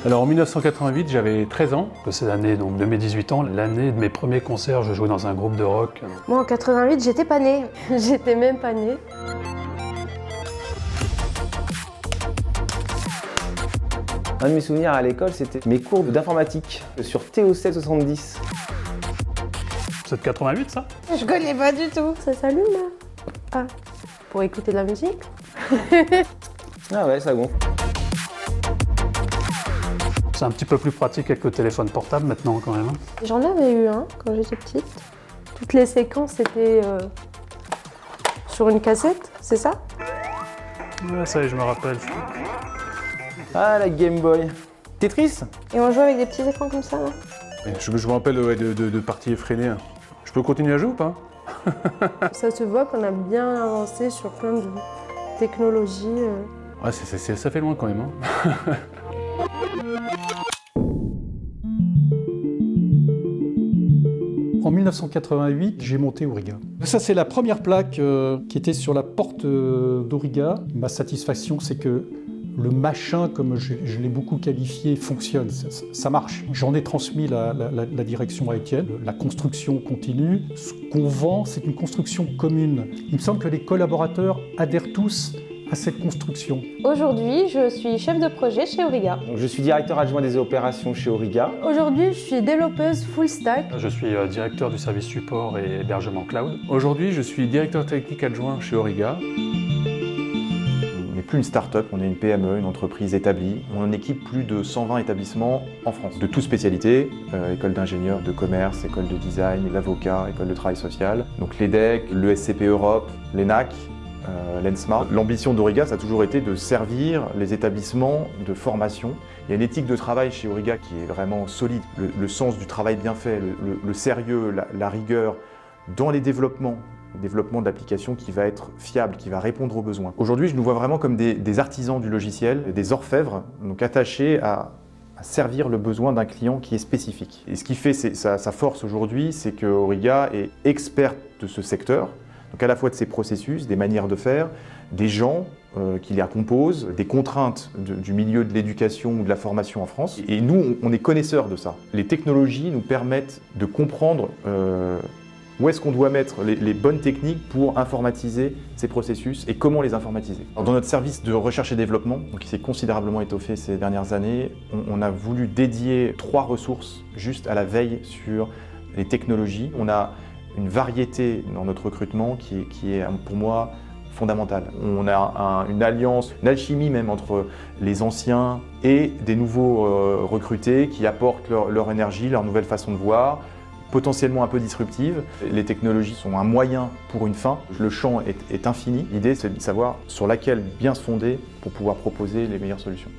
Alors en 1988, j'avais 13 ans. C'est l'année donc, de mes 18 ans, l'année de mes premiers concerts. Je jouais dans un groupe de rock. Moi en 88, j'étais pas née. J'étais même pas née. Un de mes souvenirs à l'école, c'était mes cours d'informatique sur TO770. C'est de 88 ça? Je connais pas du tout. Ça s'allume là? Ah, pour écouter de la musique? Ah ouais, ça gonfle. C'est un petit peu plus pratique avec le téléphone portable maintenant quand même. J'en avais eu un quand j'étais petite. Toutes les séquences étaient sur une cassette, c'est ça? Ouais, ça y est, je me rappelle. Ah, la Game Boy. Tetris? Et on jouait avec des petits écrans comme ça là? Je me rappelle ouais, de parties effrénées. Je peux continuer à jouer ou pas? Ça se voit qu'on a bien avancé sur plein de technologies. Ouais, ça fait loin quand même. Hein. En 1988, j'ai monté Auriga. Ça, c'est la première plaque qui était sur la porte d'Auriga. Ma satisfaction, c'est que le machin, comme je l'ai beaucoup qualifié, fonctionne, ça marche. J'en ai transmis la direction à Étienne. La construction continue. Ce qu'on vend, c'est une construction commune. Il me semble que les collaborateurs adhèrent tous à cette construction. Aujourd'hui, je suis chef de projet chez Auriga. Donc, je suis directeur adjoint des opérations chez Auriga. Aujourd'hui, je suis développeuse full stack. Je suis directeur du service support et hébergement cloud. Aujourd'hui, je suis directeur technique adjoint chez Auriga. On n'est plus une start-up, on est une PME, une entreprise établie. On équipe plus de 120 établissements en France, de toutes spécialités, école d'ingénieur, de commerce, école de design, l'avocat, école de travail social. Donc l'EDEC, l'ESCP Europe, l'ENAC, l'ENSMA. L'ambition d'Auriga, ça a toujours été de servir les établissements de formation. Il y a une éthique de travail chez Auriga qui est vraiment solide. Le sens du travail bien fait, le sérieux, la rigueur dans les développements d'applications qui va être fiable, qui va répondre aux besoins. Aujourd'hui, je nous vois vraiment comme des artisans du logiciel, des orfèvres, donc attachés à servir le besoin d'un client qui est spécifique. Et ce qui fait sa force aujourd'hui, c'est que Auriga est experte de ce secteur, donc à la fois de ses processus, des manières de faire, des gens qui les composent, des contraintes du milieu de l'éducation ou de la formation en France. Et nous, on est connaisseurs de ça. Les technologies nous permettent de comprendre où est-ce qu'on doit mettre les bonnes techniques pour informatiser ces processus et comment les informatiser. Alors, dans notre service de recherche et développement, qui s'est considérablement étoffé ces dernières années, on a voulu dédier 3 ressources juste à la veille sur les technologies. On a une variété dans notre recrutement qui est pour moi fondamentale. On a une alliance, une alchimie même entre les anciens et des nouveaux recrutés qui apportent leur énergie, leur nouvelle façon de voir, potentiellement un peu disruptive. Les technologies sont un moyen pour une fin. Le champ est infini. L'idée, c'est de savoir sur laquelle bien se fonder pour pouvoir proposer les meilleures solutions.